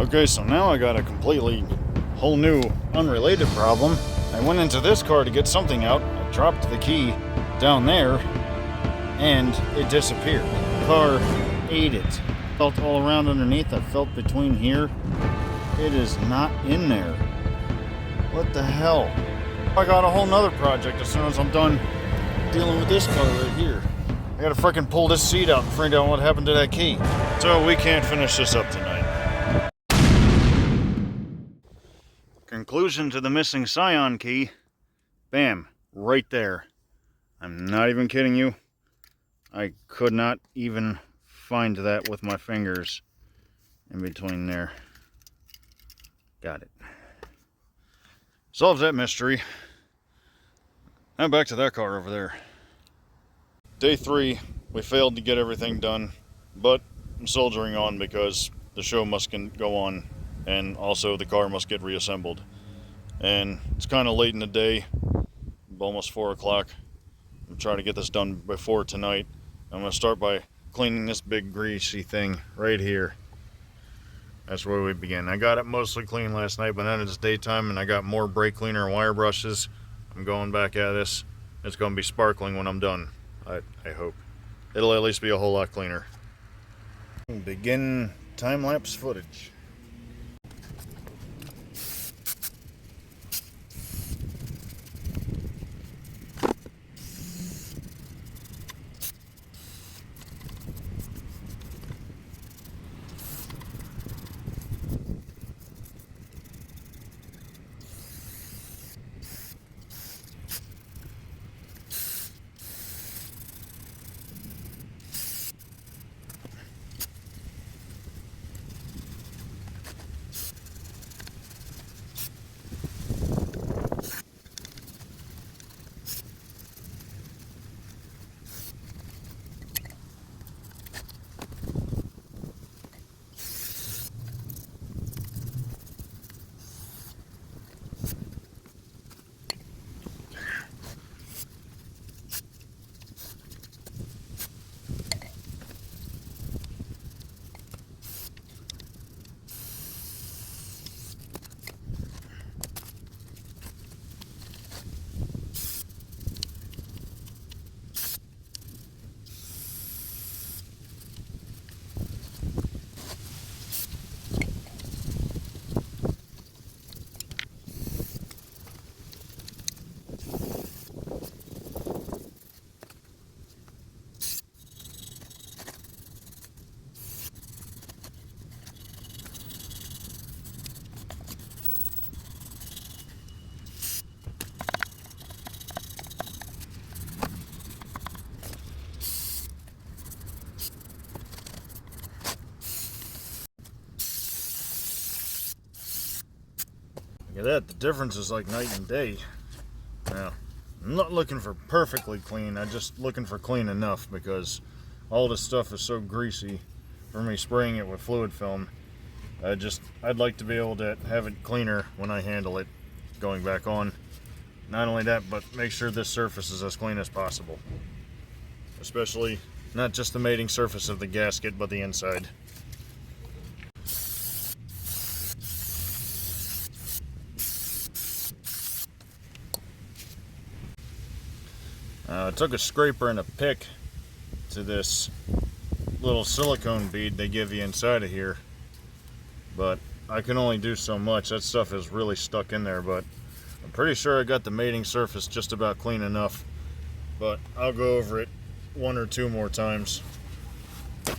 Okay, so now I got a completely whole new unrelated problem. I went into this car to get something out. I dropped the key down there and it disappeared. The car ate it. Felt all around underneath. I felt between here. It is not in there. What the hell? I got a whole nother project as soon as I'm done dealing with this car right here. I gotta freaking pull this seat out and find out what happened to that key. So we can't finish this up tonight. Conclusion to the missing Scion key. Bam, right there. I'm not even kidding you. I could not even find that with my fingers in between there. Got it. Solves that mystery. Now back to that car over there. Day 3, we failed to get everything done, but I'm soldiering on because the show must go on, and also the car must get reassembled. And it's kind of late in the day, almost 4 o'clock. I'm trying to get this done before tonight. I'm going to start by cleaning this big greasy thing right here. That's where we begin. I got it mostly clean last night, but then it's daytime and I got more brake cleaner and wire brushes. I'm going back at this. It's going to be sparkling when I'm done. I hope. It'll at least be a whole lot cleaner. Begin time-lapse footage. Look at that, the difference is like night and day. Now, I'm not looking for perfectly clean, I'm just looking for clean enough because all this stuff is so greasy for me spraying it with fluid film. I'd like to be able to have it cleaner when I handle it going back on. Not only that, but make sure this surface is as clean as possible. Especially not just the mating surface of the gasket, but the inside. I took a scraper and a pick to this little silicone bead they give you inside of here, but I can only do so much. That stuff is really stuck in there, but I'm pretty sure I got the mating surface just about clean enough, but I'll go over it 1 or 2 more times.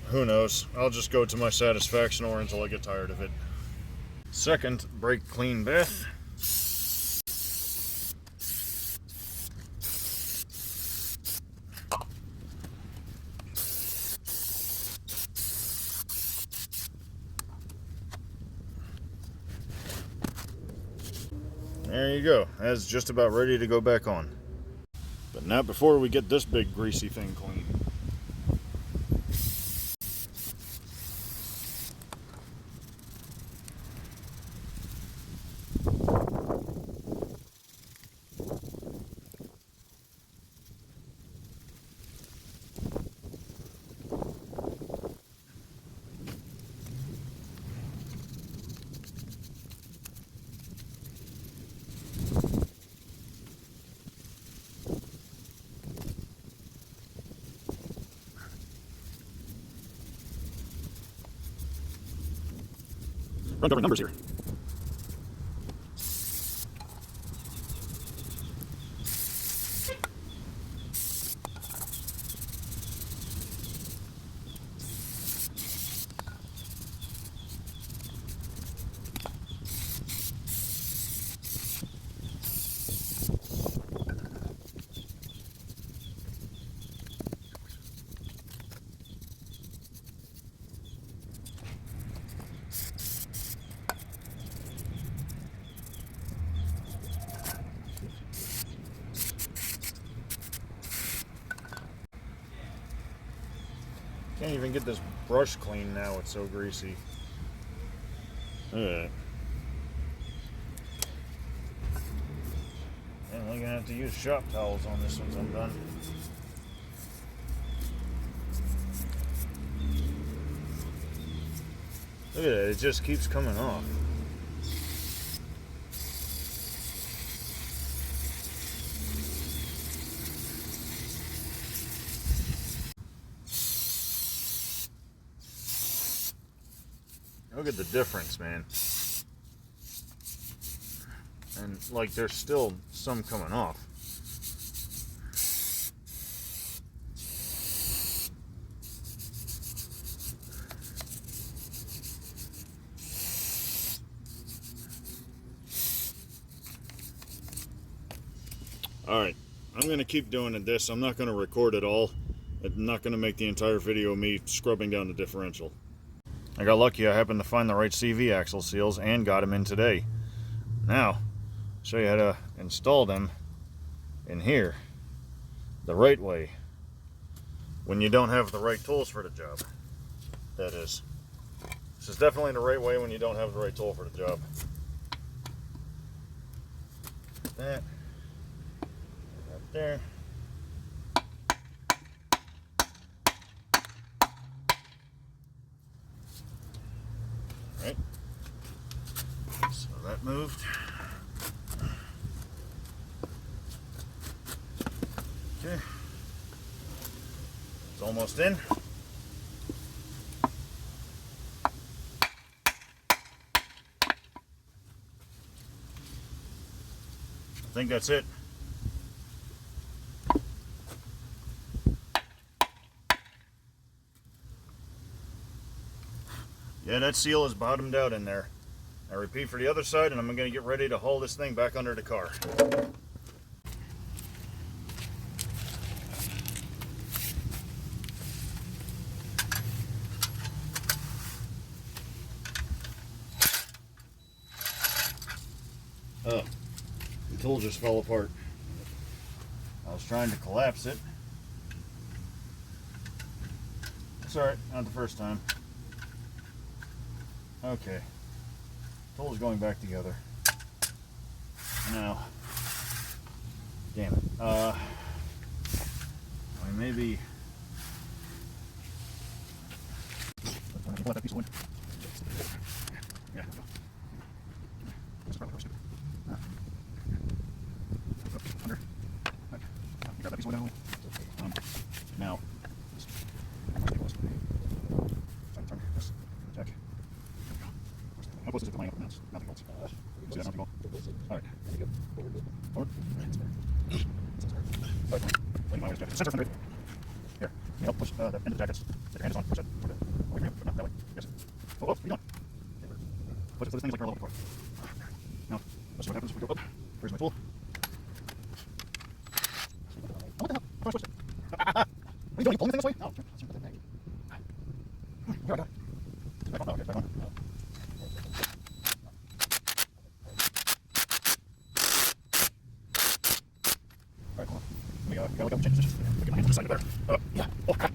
Who knows? I'll just go to my satisfaction or until I get tired of it. Second brake clean bath. There you go. That's just about ready to go back on. But not before we get this big greasy thing clean. Run covering numbers here. Can't even get this brush clean now, it's so greasy. I'm only gonna have to use shop towels on this once I'm done. Look at it, it just keeps coming off. Look at the difference, man. And like there's still some coming off. Alright, I'm going to keep doing this. I'm not going to record it all. I'm not going to make the entire video of me scrubbing down the differential. I got lucky. I happened to find the right CV axle seals and got them in today. Now, I'll show you how to install them in here the right way when you don't have the right tools for the job. That is. This is definitely the right way when you don't have the right tool for the job. That. Right there. Right. So that moved. Okay. It's almost in. I think that's it. Yeah, that seal is bottomed out in there. I repeat for the other side, and I'm going to get ready to haul this thing back under the car. Oh, the tool just fell apart. I was trying to collapse it. It's alright, not the first time. Okay, tool is going back together. Now, damn it. I maybe. Pull out that piece of wood. Yeah. That's probably worse. Under. Right. You grab that piece of wood out of the way. Now. Turn this. Check. How close is it to lining up with the mounting bolts? See that mounting bolt? Alright. Forward. Alright. Lay my jacket. Center from the here. Can you help push the end of the jackets? Get your hand is on. Push it. Away from you. But not that way. Yes. Oh, what are you doing? Push it so this thing's like you're level before. Now, let's see what happens if we go up. Where's my tool? What the hell? How do I switch it? What are you doing? You pulling the thing this way? No. Here, I got it. Back on. Oh, okay, back on. Alright, hold on. We gotta look up and change positions. Get my hands to the side of there. Yeah. Oh, crap.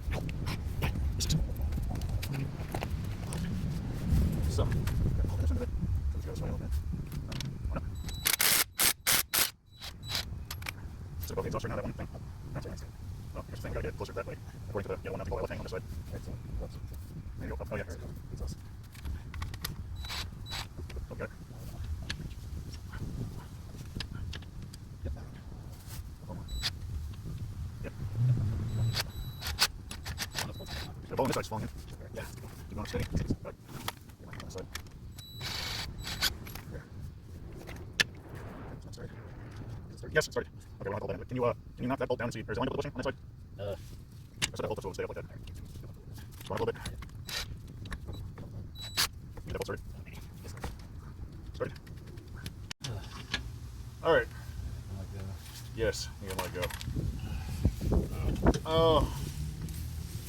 So, pull this into it. Let's go this way a little bit. So, both the exhaust right now, that one thing. That's right. Oh, here's the thing. We gotta get it closer that way. According to the yellow mounting oil thing on this side. Right, so maybe go up. Oh, yeah. Exhaust. Oh, got it. Yep. Yep. The ball on this side's falling in. Yeah. Keep going steady. Right. Get my hand on this side. Yes, sorry. Okay, we'll have to hold that in. Can you knock that bolt down and see? Or is it lined up with the bushing on that side? So that bolt will stay up like that. Just run a little bit. Get that bolt started. Started. All right. Yes, you can let go. Oh,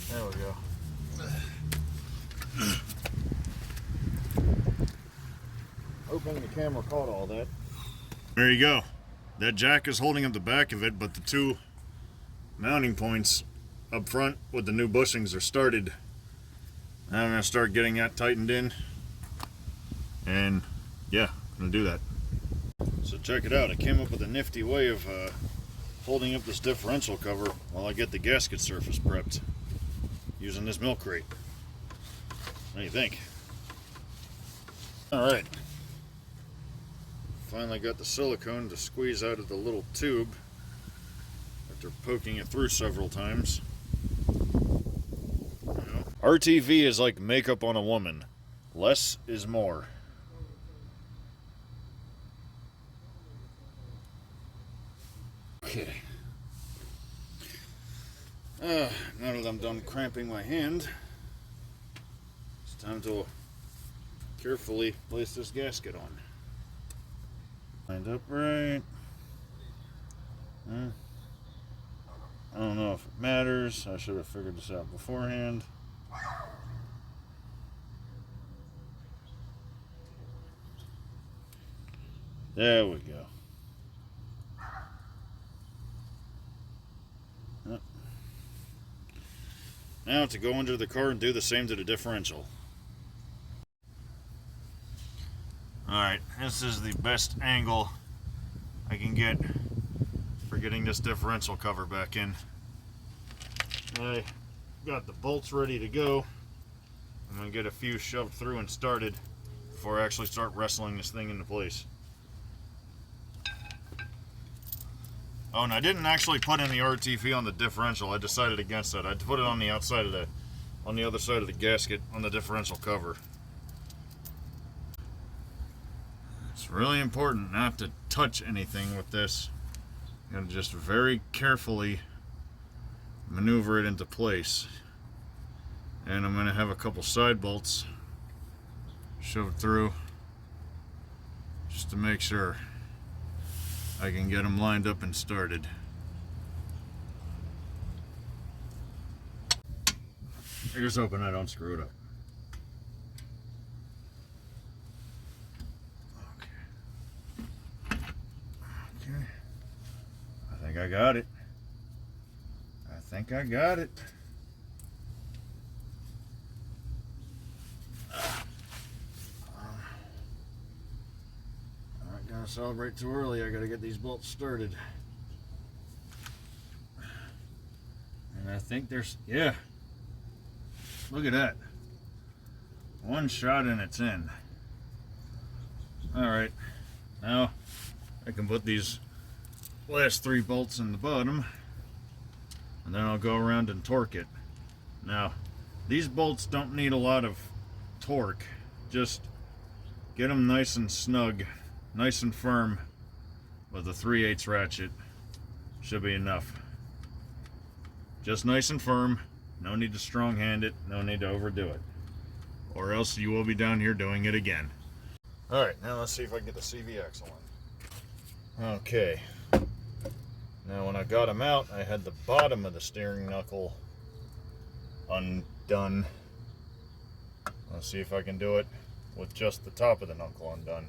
there we go. Hoping the camera caught all that. There you go. That jack is holding up the back of it, but the two mounting points up front with the new bushings are started. Now I'm going to start getting that tightened in. And yeah, I'm going to do that. So check it out. I came up with a nifty way of holding up this differential cover while I get the gasket surface prepped using this milk crate. What do you think? Alright. Finally got the silicone to squeeze out of the little tube after poking it through several times. RTV is like makeup on a woman. Less is more. Okay. Now that I'm done cramping my hand, it's time to carefully place this gasket on. Lined up right. I don't know if it matters. I should have figured this out beforehand. There we go. Now to go under the car and do the same to the differential. Alright, this is the best angle I can get for getting this differential cover back in. I got the bolts ready to go. I'm going to get a few shoved through and started before I actually start wrestling this thing into place. Oh, and I didn't actually put in the RTV on the differential. I decided against that. I put it on the outside of on the other side of the gasket on the differential cover. It's really important not to touch anything with this. You gotta just very carefully maneuver it into place. And I'm gonna have a couple side bolts shoved through just to make sure I can get them lined up and started. Here's hoping I don't screw it up. Okay. I think I got it. I think I got it. Gonna celebrate too early. I gotta get these bolts started. And I think there's, yeah. Look at that. One shot and it's in. Alright. Now I can put these last three bolts in the bottom. And then I'll go around and torque it. Now, these bolts don't need a lot of torque. Just get them nice and snug. Nice and firm with a 3/8 ratchet. Should be enough. Just nice and firm. No need to strong hand it. No need to overdo it. Or else you will be down here doing it again. Alright, now let's see if I can get the CV axle in. Okay. Now when I got them out, I had the bottom of the steering knuckle undone. Let's see if I can do it with just the top of the knuckle undone.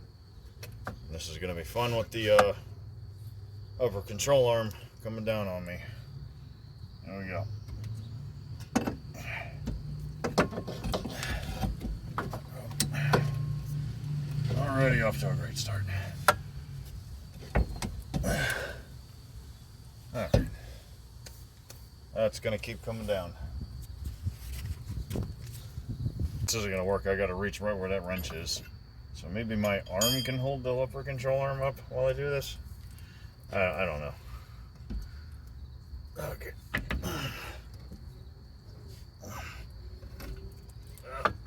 This is going to be fun with the upper control arm coming down on me. There we go. Already off to a great start. Alright. That's going to keep coming down. This isn't going to work. I got to reach right where that wrench is. So maybe my arm can hold the upper control arm up while I do this? I don't know. Okay.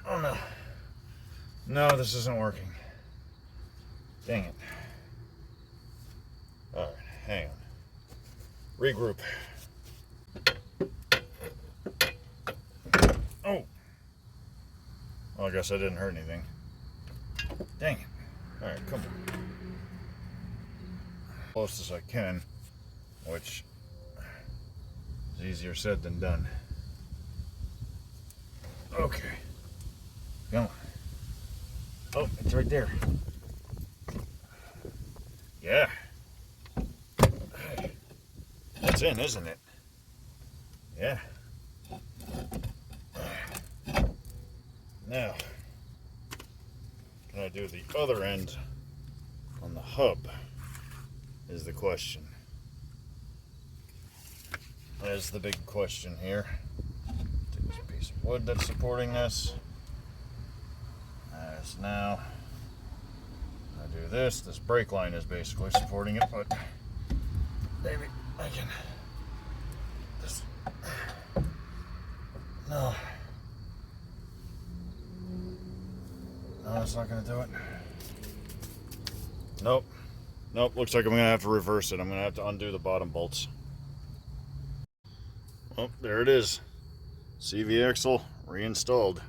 Oh no. No, this isn't working. Dang it. Alright. hang on. Regroup. Oh! Well, I guess I didn't hurt anything. Dang it. Alright, come on. Close as I can, which is easier said than done. Okay. Come on. Oh, it's right there. Yeah. That's in, isn't it? Yeah. Now, can I do the other end on the hub is the question. That's the big question here. Take this piece of wood that's supporting this. As now, I do this. This brake line is basically supporting it, but maybe I can just, no. No, that's not going to do it. Nope. Nope, looks like I'm going to have to reverse it. I'm going to have to undo the bottom bolts. Oh, there it is. CV axle reinstalled.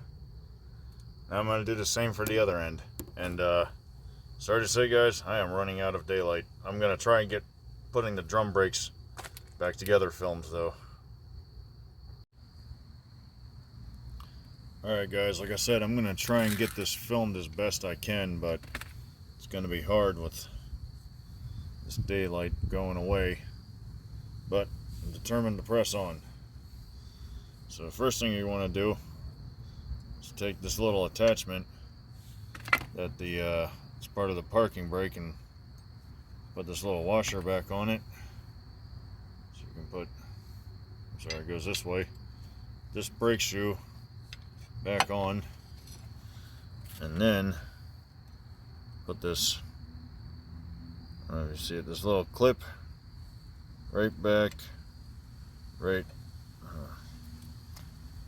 Now I'm going to do the same for the other end. And sorry to say, guys, I am running out of daylight. I'm going to try and get putting the drum brakes back together filmed, though. Alright guys, like I said, I'm going to try and get this filmed as best I can, but it's going to be hard with this daylight going away. But I'm determined to press on. So the first thing you want to do is take this little attachment that it's part of the parking brake and put this little washer back on it. So you can put, I'm sorry, it goes this way, this brake shoe back on, and then put this, I don't know if you see it, this little clip right back, right,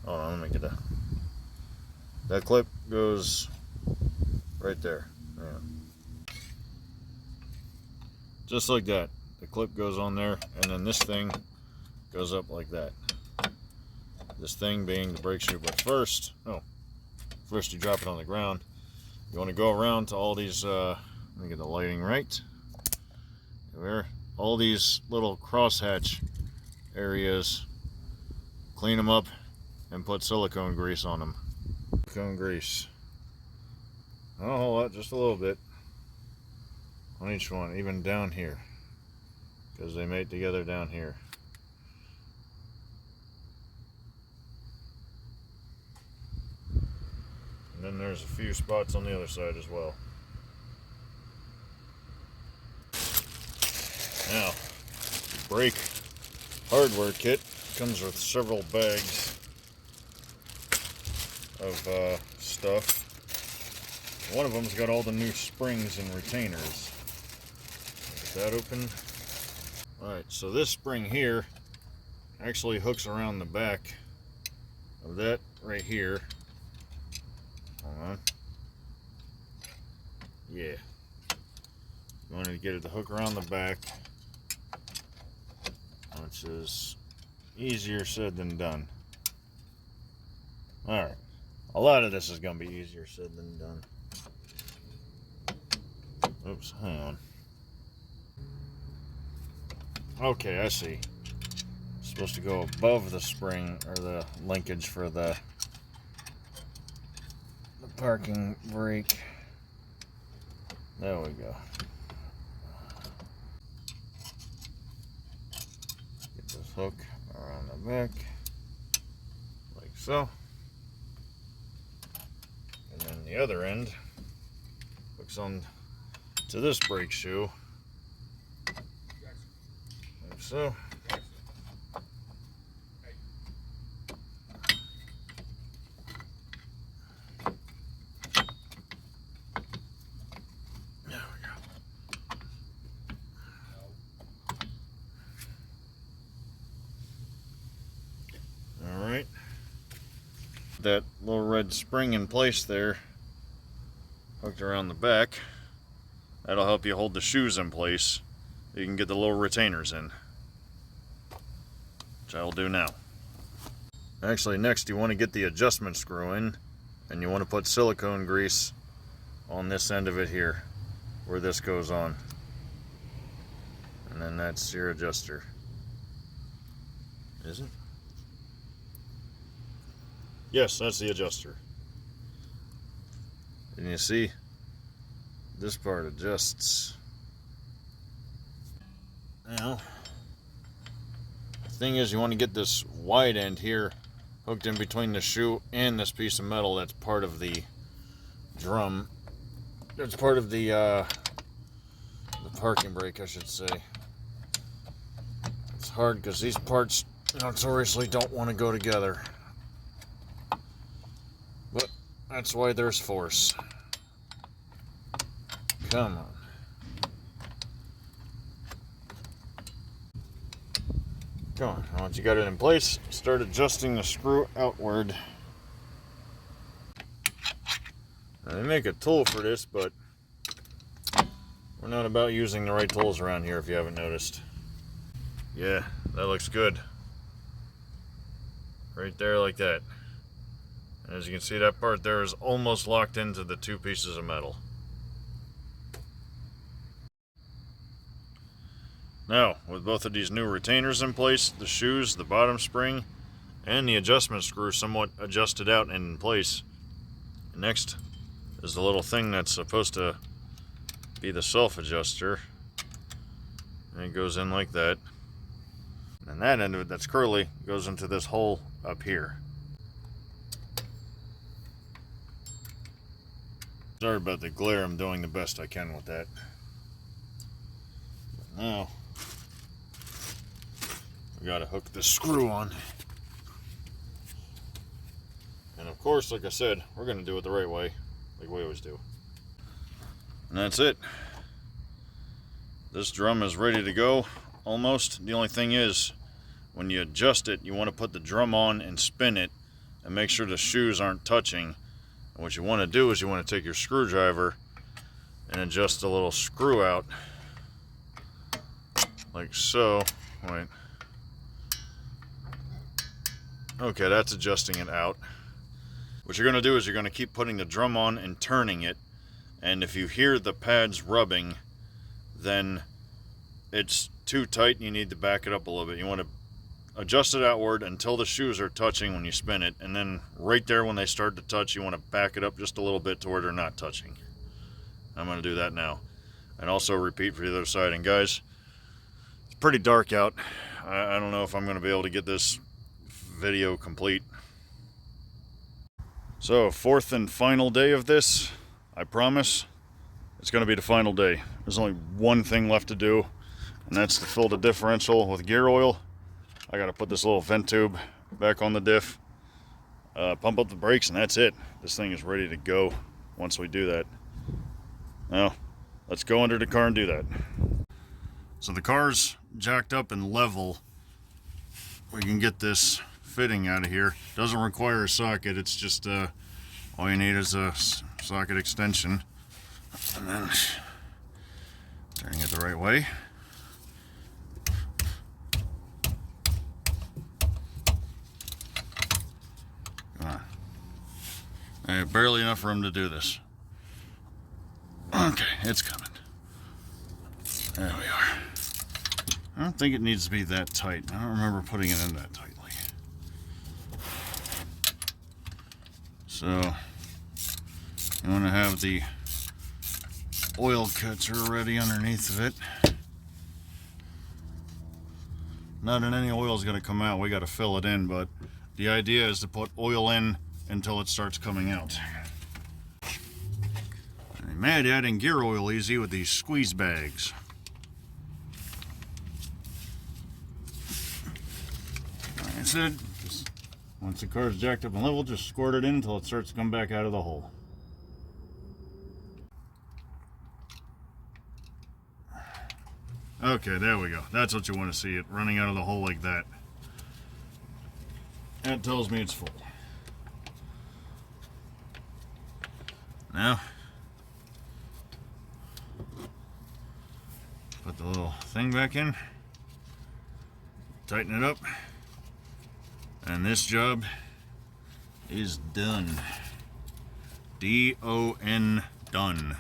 hold on, let me get that clip goes right there, yeah. Just like that. The clip goes on there, and then this thing goes up like that. This thing being the brake shoe, but first you drop it on the ground. You want to go around to all these, let me get the lighting right. There, all these little crosshatch areas, clean them up, and put silicone grease on them. Silicone grease. Not a whole lot, just a little bit on each one, even down here, because they mate together down here. And then there's a few spots on the other side as well. Now, the brake hardware kit comes with several bags of stuff. One of them's got all the new springs and retainers. Get that open. Alright, so this spring here actually hooks around the back of that right here. Hold on. Yeah. You wanted to get it to hook around the back, which is easier said than done. Alright. A lot of this is going to be easier said than done. Oops, hang on. Okay, I see. It's supposed to go above the spring, or the linkage for the parking brake. There we go. Get this hook around the back, like so. And then the other end hooks on to this brake shoe, like so. That little red spring in place there, hooked around the back. That'll help you hold the shoes in place so you can get the little retainers in, which I will do now. Actually, next you want to get the adjustment screw in, and you want to put silicone grease on this end of it here, where this goes on. And then that's your adjuster. Is it? Yes, that's the adjuster. And you see, this part adjusts. Now, the thing is, you want to get this wide end here hooked in between the shoe and this piece of metal that's part of the drum. That's part of the parking brake, I should say. It's hard because these parts notoriously don't want to go together. But that's why there's force. Come on. Come on. Once you got it in place, start adjusting the screw outward. Now, they make a tool for this, but we're not about using the right tools around here, if you haven't noticed. Yeah, that looks good. Right there, like that. And as you can see, that part there is almost locked into the two pieces of metal. Now, with both of these new retainers in place, the shoes, the bottom spring, and the adjustment screw somewhat adjusted out and in place, next is the little thing that's supposed to be the self-adjuster. And it goes in like that. And that end of it that's curly goes into this hole up here. Sorry about the glare, I'm doing the best I can with that. But now, we gotta hook this screw on. And of course, like I said, we're gonna do it the right way, like we always do. And that's it. This drum is ready to go, almost. The only thing is, when you adjust it, you want to put the drum on and spin it and make sure the shoes aren't touching. And what you want to do is you want to take your screwdriver and adjust the little screw out, like so. Wait. Okay, that's adjusting it out. What you're going to do is you're going to keep putting the drum on and turning it. And if you hear the pads rubbing, then it's too tight and you need to back it up a little bit. You want to adjust it outward until the shoes are touching when you spin it, and then right there when they start to touch, you want to back it up just a little bit to where they're not touching. I'm going to do that now, and also repeat for the other side. And guys, it's pretty dark out. I don't know if I'm going to be able to get this video complete. So, fourth and final day of this. I promise it's going to be the final day. There's only one thing left to do, and that's to fill the differential with gear oil. I got to put this little vent tube back on the diff, pump up the brakes, and that's it. This thing is ready to go once we do that. Now, let's go under the car and do that. So the car's jacked up and level. We can get this fitting out of here. Doesn't require a socket. It's just all you need is a socket extension. And then turning it the right way. Barely enough room to do this. Okay, it's coming. There we are. I don't think it needs to be that tight. I don't remember putting it in that tightly. So, you want to have the oil catcher ready underneath of it. Not that any oil is going to come out. We got to fill it in, but the idea is to put oil in until it starts coming out. I'm mad adding gear oil easy with these squeeze bags. Like I said, just once the car's jacked up and level, just squirt it in until it starts to come back out of the hole. Okay, there we go. That's what you want to see, it running out of the hole like that. That tells me it's full. Now, Put the little thing back in, tighten it up, and this job is done. D-O-N, done.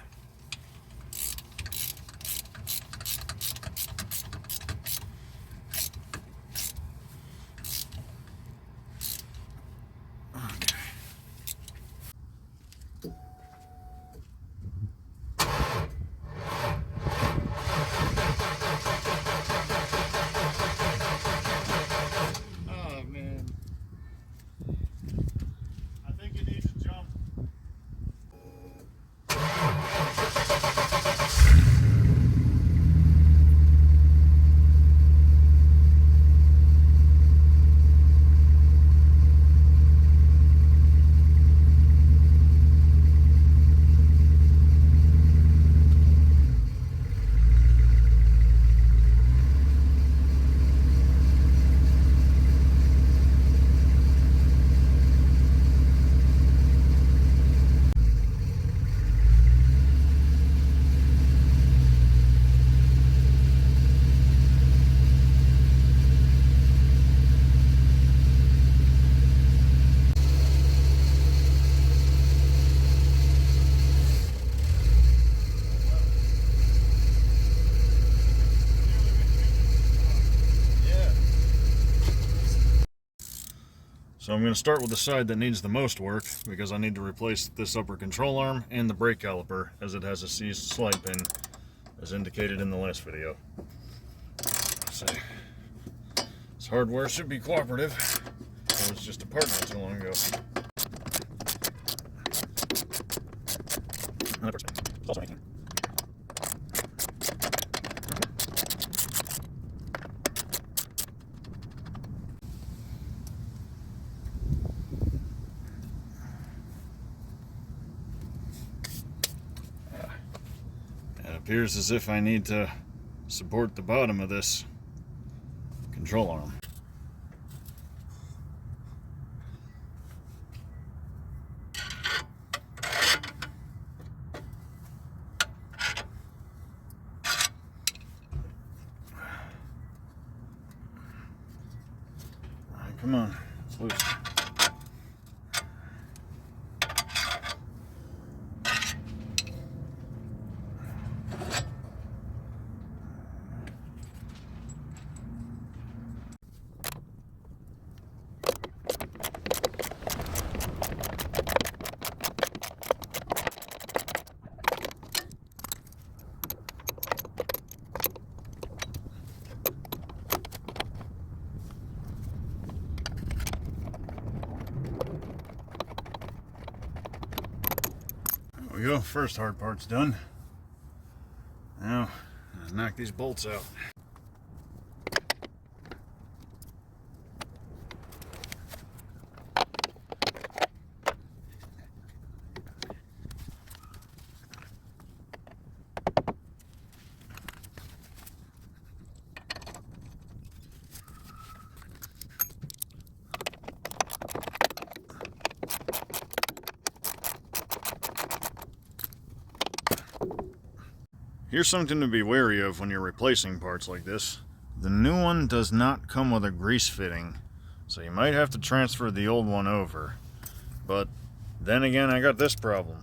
So I'm going to start with the side that needs the most work, because I need to replace this upper control arm and the brake caliper, as it has a seized slide pin, as indicated in the last video. So, this hardware should be cooperative. It was just a part not too long ago. It's also making. Appears as if I need to support the bottom of this control arm. All right, come on, it's loose. There we go, first hard part's done. Now, let's knock these bolts out. Here's something to be wary of when you're replacing parts like this. The new one does not come with a grease fitting, so you might have to transfer the old one over. But then again, I got this problem.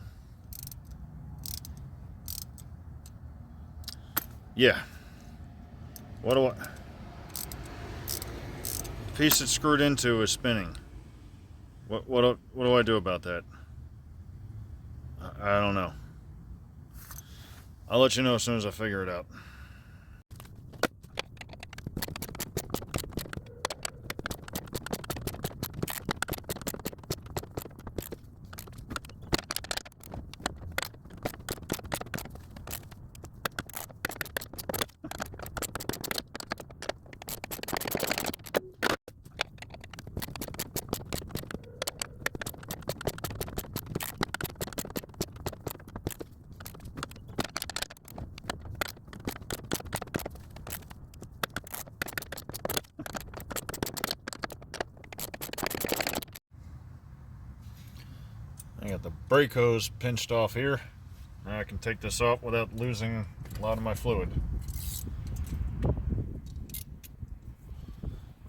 Yeah. What do I... The piece it's screwed into is spinning. What do I do about that? I don't know. I'll let you know as soon as I figure it out. I got the brake hose pinched off here. Now I can take this off without losing a lot of my fluid.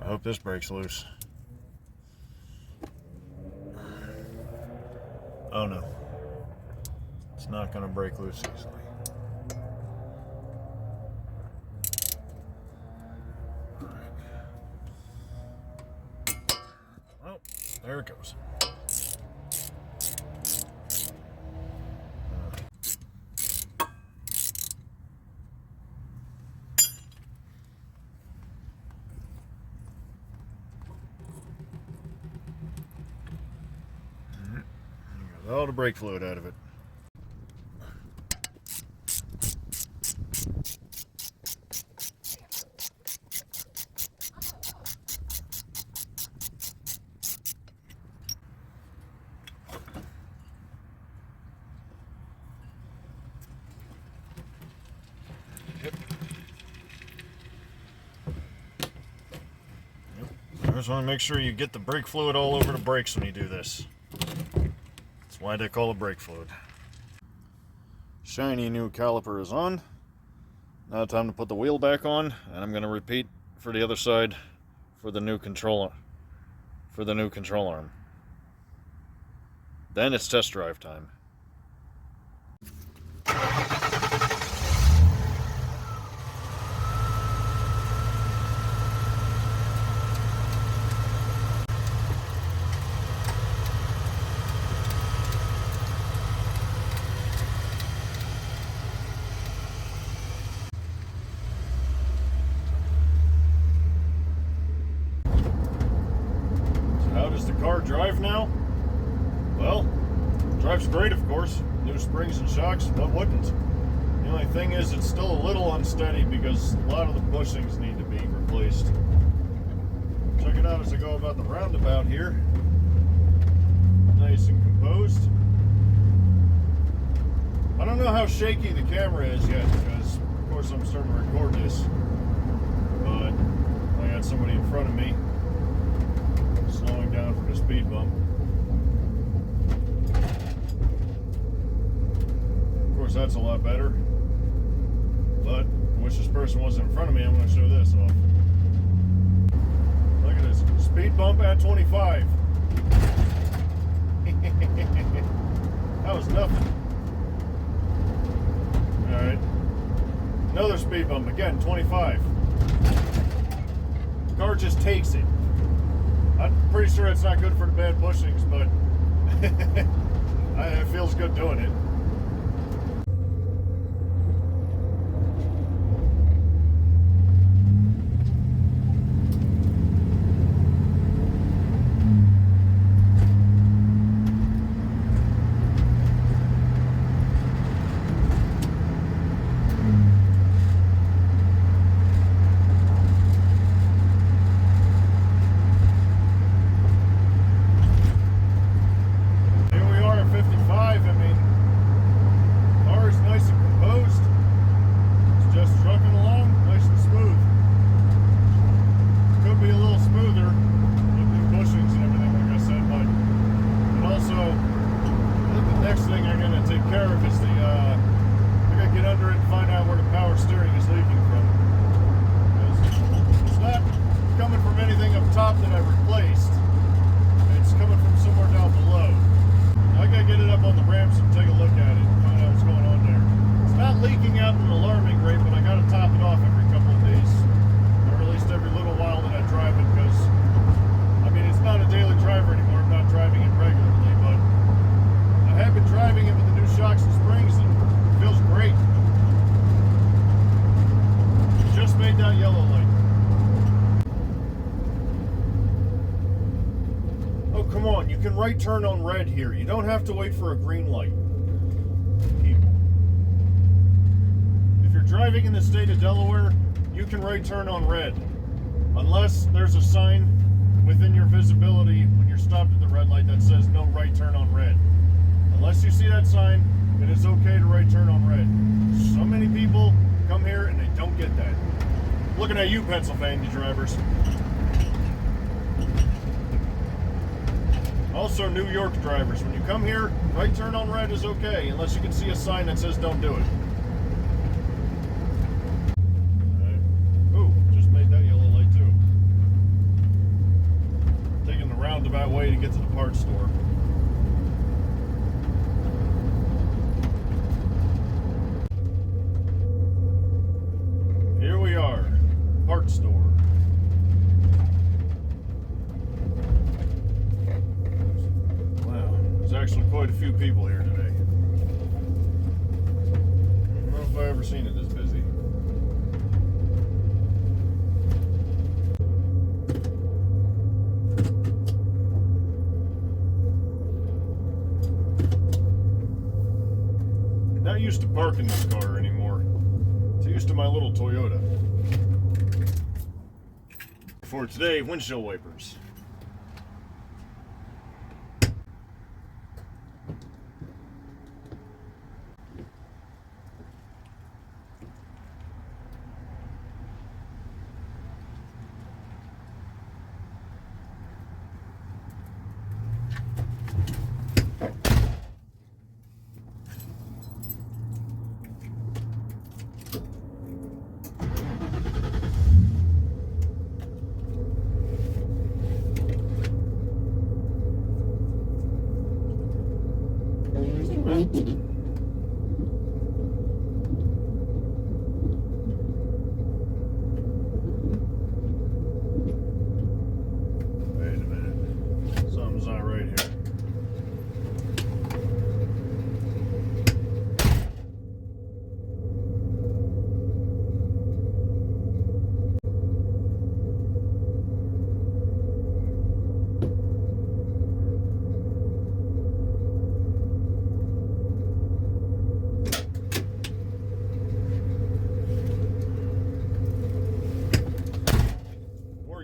I hope this breaks loose. Oh no. It's not going to break loose easily. Oh, there it goes. Got all the brake fluid out of it. I just want to make sure you get the brake fluid all over the brakes when you do this. That's why they call it brake fluid. Shiny new caliper is on. Now time to put the wheel back on, and I'm going to repeat for the other side for the new control arm. Then it's test drive time. How does the car drive now? Well, drives great, of course. New springs and shocks, what wouldn't? The only thing is it's still a little unsteady because a lot of the bushings need to be replaced. Check it out as I go about the roundabout here. Nice and composed. I don't know how shaky the camera is yet because, of course, I'm starting to record this. But I got somebody in front of me slowing down for the speed bump. Of course, that's a lot better. But I wish this person wasn't in front of me. I'm going to show this off. Look at this. Speed bump at 25. That was nothing. Alright. Another speed bump. Again, 25. The car just takes it. I'm pretty sure it's not good for the bad bushings, but it feels good doing it. Right turn on red here. You don't have to wait for a green light. People. If you're driving in the state of Delaware, you can right turn on red. Unless there's a sign within your visibility when you're stopped at the red light that says no right turn on red. Unless you see that sign, it is okay to right turn on red. So many people come here and they don't get that. Looking at you, Pennsylvania drivers. Also, New York drivers, when you come here, right turn on red is okay, unless you can see a sign that says don't do it. Alright. Ooh, just made that yellow light too. to get to the parts store. Here we are, parts store. Wow, there's actually quite a few people here today. I don't know if I've ever seen it this busy. Not used to parking this car anymore. It's used to my little Toyota. For today, windshield wipers.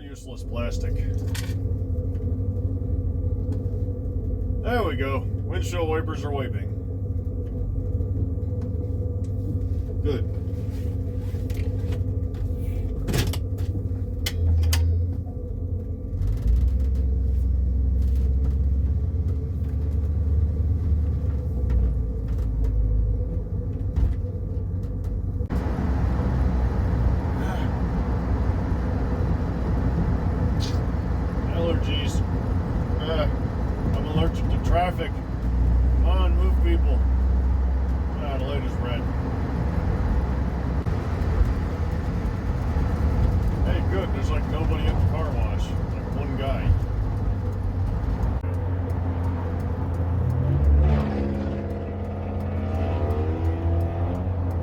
Useless plastic. There we go. Windshield wipers are wiping. Good. Allergies. I'm allergic to traffic. Come on, move, people. Ah, the light is red. Hey, good. There's like nobody at the car wash. Like one guy.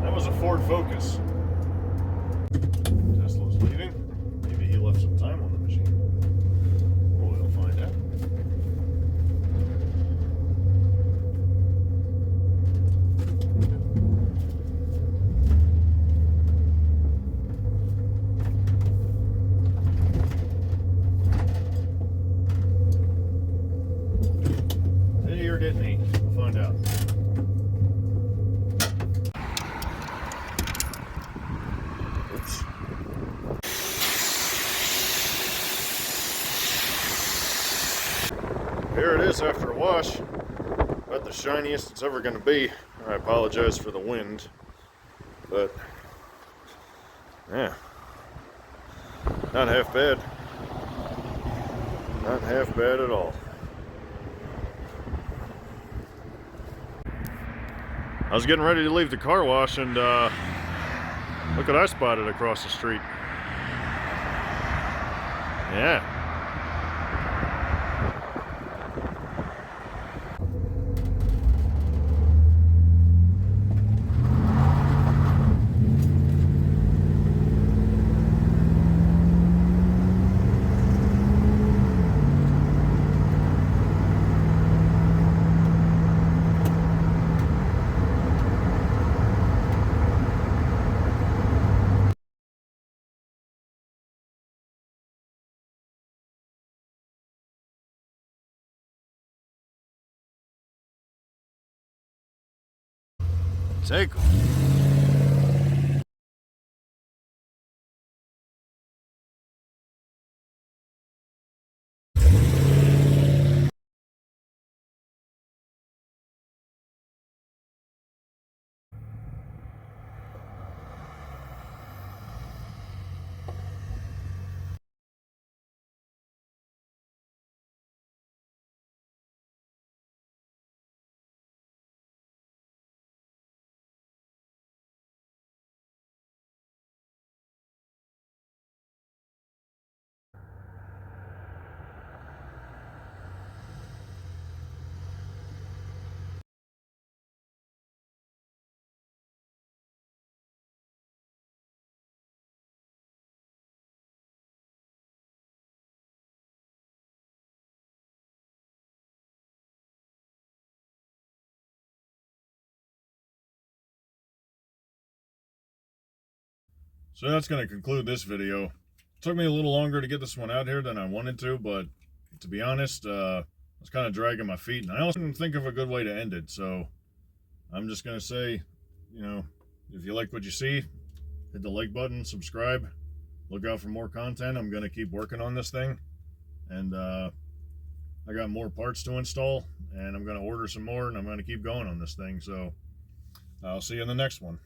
That was a Ford Focus. Tesla's leaving. Maybe he left some time on the machine. We'll find out. Did he or didn't he? We'll find out. Oops. Here it is after a wash. About the shiniest it's ever going to be. I apologize for the wind, but yeah, not half bad. Not half bad at all. I was getting ready to leave the car wash and look what I spotted across the street. Yeah. Take 'em. So that's going to conclude this video. It took me a little longer to get this one out here than I wanted to, but to be honest, I was kind of dragging my feet, and I also didn't think of a good way to end it. So I'm just going to say, you know, if you like what you see, hit the like button, subscribe, look out for more content. I'm going to keep working on this thing, and I got more parts to install, and I'm going to order some more, and I'm going to keep going on this thing. So I'll see you in the next one.